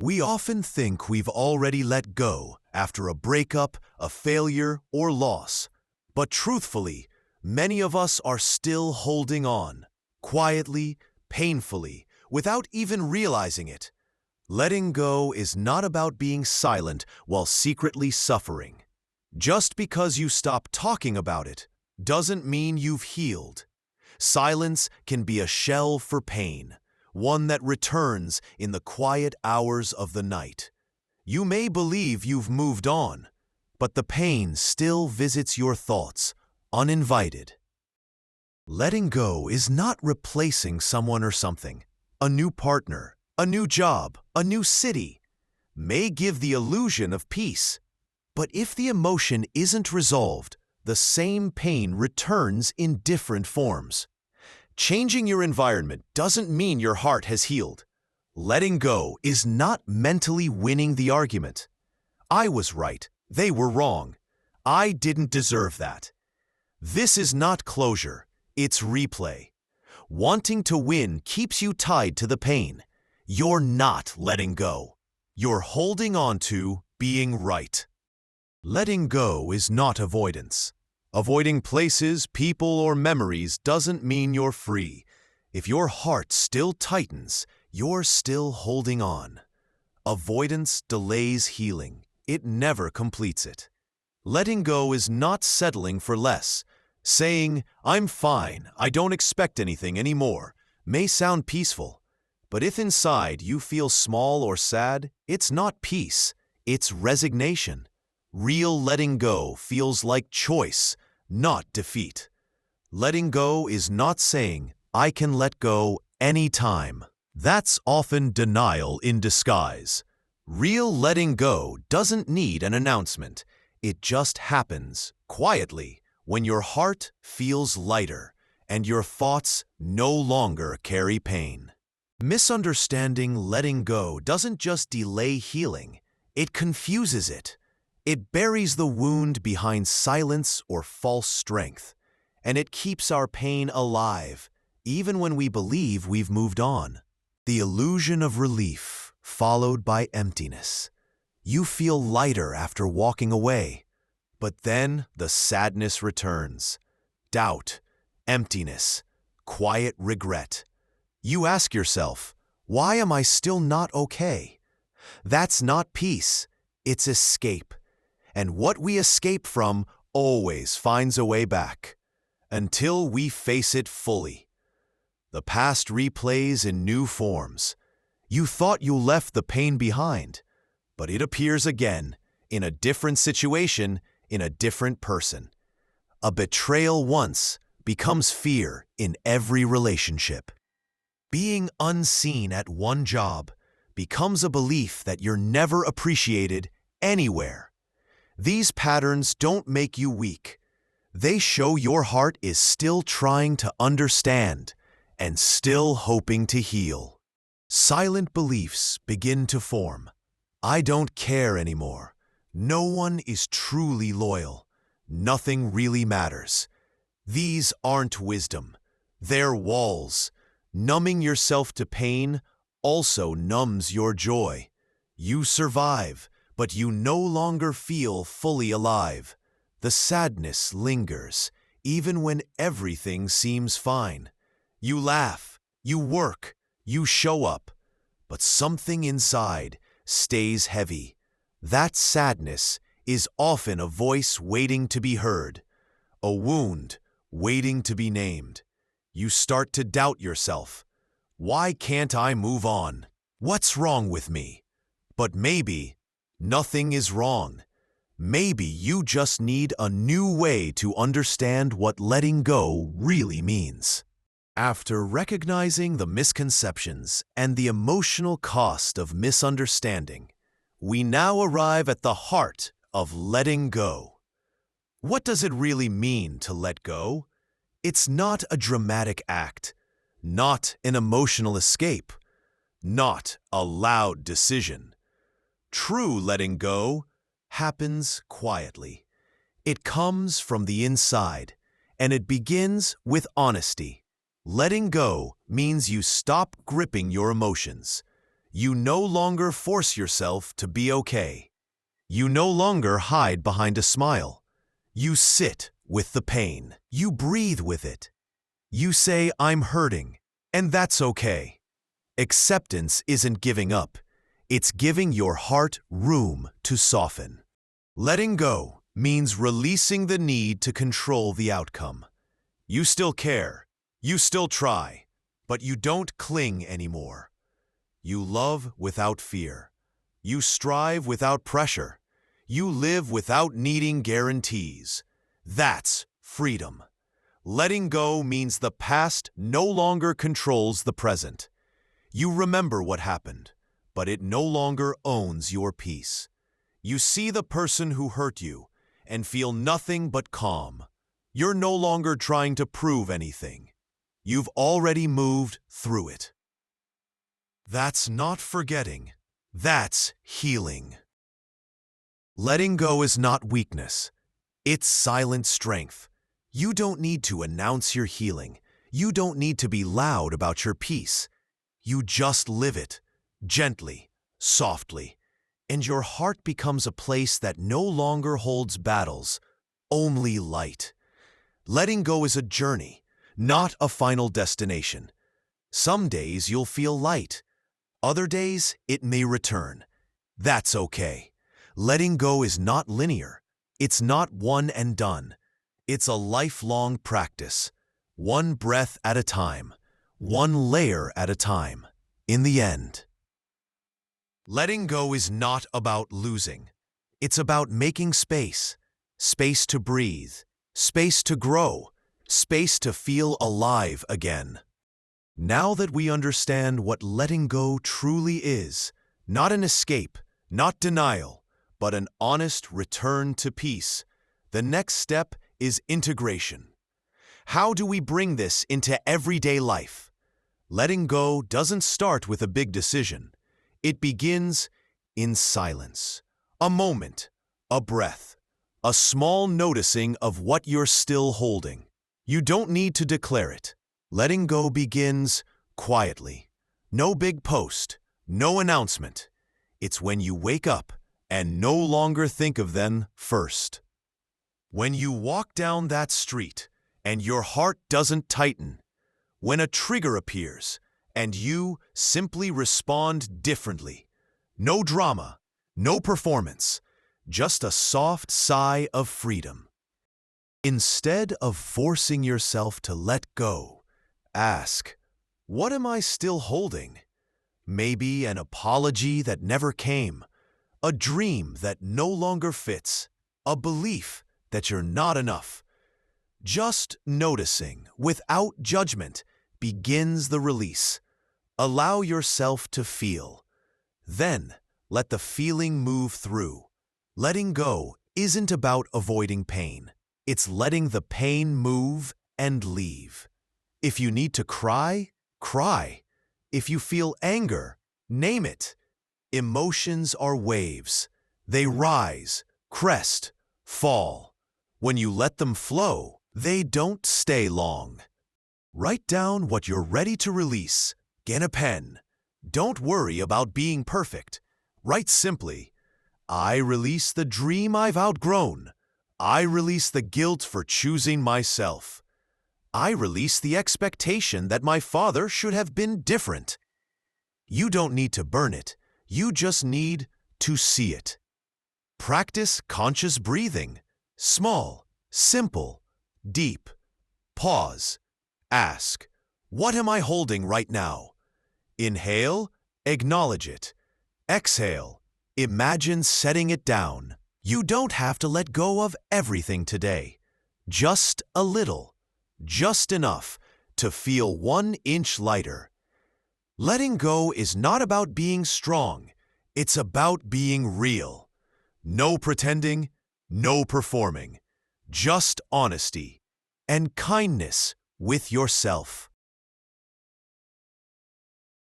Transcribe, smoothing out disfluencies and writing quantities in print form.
We often think we've already let go after a breakup, a failure, or loss. But truthfully, many of us are still holding on, quietly, painfully, without even realizing it. Letting go is not about being silent while secretly suffering. Just because you stop talking about it doesn't mean you've healed. Silence can be a shell for pain, one that returns in the quiet hours of the night. You may believe you've moved on, but the pain still visits your thoughts, uninvited. Letting go is not replacing someone or something. A new partner, a new job, a new city may give the illusion of peace. But if the emotion isn't resolved, the same pain returns in different forms. Changing your environment doesn't mean your heart has healed. Letting go is not mentally winning the argument. I was right, they were wrong. I didn't deserve that. This is not closure, it's replay. Wanting to win keeps you tied to the pain. You're not letting go. You're holding on to being right. Letting go is not avoidance. Avoiding places, people, or memories doesn't mean you're free. If your heart still tightens, you're still holding on. Avoidance delays healing. It never completes it. Letting go is not settling for less. Saying, "I'm fine, I don't expect anything anymore," may sound peaceful. But if inside you feel small or sad, it's not peace, it's resignation. Real letting go feels like choice, not defeat. Letting go is not saying, "I can let go anytime." That's often denial in disguise. Real letting go doesn't need an announcement. It just happens, quietly, when your heart feels lighter and your thoughts no longer carry pain. Misunderstanding letting go doesn't just delay healing, it confuses it. It buries the wound behind silence or false strength, and it keeps our pain alive, even when we believe we've moved on. The illusion of relief, followed by emptiness. You feel lighter after walking away, but then the sadness returns. Doubt, emptiness, quiet regret. You ask yourself, why am I still not okay? That's not peace, it's escape. And what we escape from always finds a way back, until we face it fully. The past replays in new forms. You thought you left the pain behind, but it appears again, in a different situation, in a different person. A betrayal once becomes fear in every relationship. Being unseen at one job becomes a belief that you're never appreciated anywhere. These patterns don't make you weak. They show your heart is still trying to understand and still hoping to heal. Silent beliefs begin to form. I don't care anymore. No one is truly loyal. Nothing really matters. These aren't wisdom. They're walls. Numbing yourself to pain also numbs your joy. You survive, but you no longer feel fully alive. The sadness lingers, even when everything seems fine. You laugh, you work, you show up, but something inside stays heavy. That sadness is often a voice waiting to be heard, a wound waiting to be named. You start to doubt yourself. Why can't I move on? What's wrong with me? But maybe nothing is wrong. Maybe you just need a new way to understand what letting go really means. After recognizing the misconceptions and the emotional cost of misunderstanding, we now arrive at the heart of letting go. What does it really mean to let go? It's not a dramatic act, not an emotional escape, not a loud decision. True letting go happens quietly. It comes from the inside, and it begins with honesty. Letting go means you stop gripping your emotions. You no longer force yourself to be okay. You no longer hide behind a smile. You sit with the pain. You breathe with it. You say, "I'm hurting," and that's okay. Acceptance isn't giving up. It's giving your heart room to soften. Letting go means releasing the need to control the outcome. You still care. You still try. But you don't cling anymore. You love without fear. You strive without pressure. You live without needing guarantees. That's freedom. Letting go means the past no longer controls the present. You remember what happened, but it no longer owns your peace. You see the person who hurt you and feel nothing but calm. You're no longer trying to prove anything. You've already moved through it. That's not forgetting. That's healing. Letting go is not weakness. It's silent strength. You don't need to announce your healing. You don't need to be loud about your peace. You just live it, gently, softly, and your heart becomes a place that no longer holds battles, only light. Letting go is a journey, not a final destination. Some days you'll feel light. Other days it may return. That's okay. Letting go is not linear. It's not one and done. It's a lifelong practice, one breath at a time, one layer at a time. In the end, letting go is not about losing. It's about making space, space to breathe, space to grow, space to feel alive again. Now that we understand what letting go truly is, not an escape, not denial, but an honest return to peace, the next step is integration. How do we bring this into everyday life? Letting go doesn't start with a big decision. It begins in silence. A moment, a breath, a small noticing of what you're still holding. You don't need to declare it. Letting go begins quietly. No big post, no announcement. It's when you wake up and no longer think of them first. When you walk down that street and your heart doesn't tighten. When a trigger appears and you simply respond differently. No drama, no performance, just a soft sigh of freedom. Instead of forcing yourself to let go, ask, what am I still holding? Maybe an apology that never came, a dream that no longer fits, a belief that you're not enough. Just noticing, without judgment, begins the release. Allow yourself to feel. Then, let the feeling move through. Letting go isn't about avoiding pain. It's letting the pain move and leave. If you need to cry, cry. If you feel anger, name it. Emotions are waves. They rise, crest, fall. When you let them flow, they don't stay long. Write down what you're ready to release. Get a pen. Don't worry about being perfect. Write simply, I release the dream I've outgrown. I release the guilt for choosing myself. I release the expectation that my father should have been different. You don't need to burn it. You just need to see it. Practice conscious breathing. Small, simple, deep. Pause. Ask, what am I holding right now? Inhale, acknowledge it. Exhale, imagine setting it down. You don't have to let go of everything today. Just a little, just enough to feel 1 inch lighter. Letting go is not about being strong. It's about being real. No pretending, no performing. Just honesty and kindness with yourself.